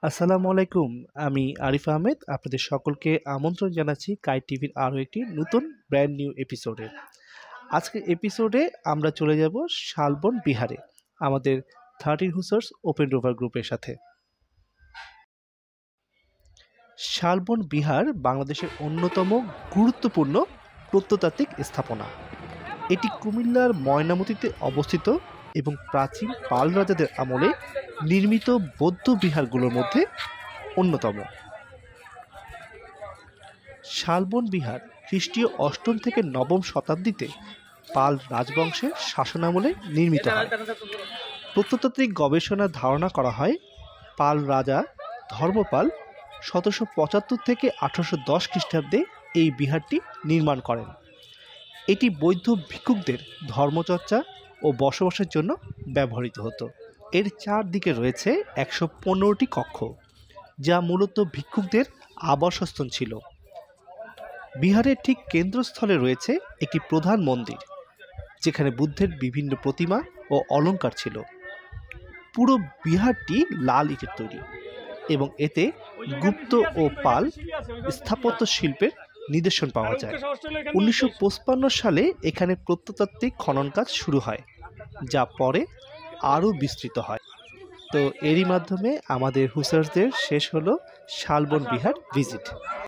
আসসালামু আলাইকুম। আমি আরিফ আহমেদ। আপনাদের সকলকে আমন্ত্রণ জানাচ্ছি কাই টিভির আরও একটি নতুন ব্র্যান্ড নিউ এপিসোডে। আজকের এপিসোডে আমরা চলে যাব শালবন বিহারে আমাদের 13 হুসার্স ওপেন রোভার গ্রুপের সাথে। শালবন বিহার বাংলাদেশের অন্যতম গুরুত্বপূর্ণ প্রত্নতাত্ত্বিক স্থাপনা। এটি কুমিল্লার ময়নামতিতে অবস্থিত এবং প্রাচীন পাল রাজাদের আমলে নির্মিত বৌদ্ধ বিহারগুলোর মধ্যে অন্যতম। শালবন বিহার খ্রিস্টীয় অষ্টম থেকে নবম শতাব্দীতে পাল রাজবংশের শাসনামলে নির্মিত হয়। প্রত্নতাত্ত্বিক গবেষণার ধারণা করা হয় পাল রাজা ধর্মপাল 1775 থেকে 1810 খ্রিস্টাব্দে এই বিহারটি নির্মাণ করেন। এটি বৌদ্ধ ভিক্ষুকদের ধর্মচর্চা ও বসবাসের জন্য ব্যবহৃত হতো। এর চারদিকে রয়েছে 115টি কক্ষ, যা মূলত ভিক্ষুকদের আবাসস্থল ছিল। বিহারের ঠিক কেন্দ্রস্থলে রয়েছে একটি প্রধান মন্দির, যেখানে বুদ্ধের বিভিন্ন প্রতিমা ও অলঙ্কার ছিল। পুরো বিহারটি লাল ইটের তৈরি এবং এতে গুপ্ত ও পাল স্থাপত্য শিল্পের নিদর্শন পাওয়া যায়। 1955 সালে এখানে প্রত্নতাত্ত্বিক খনন কাজ শুরু হয়, যা পরে আরও বিস্তৃত হয়। তো এরই মাধ্যমে আমাদের হুসার্সদের শেষ হলো শালবন বিহার ভিজিট।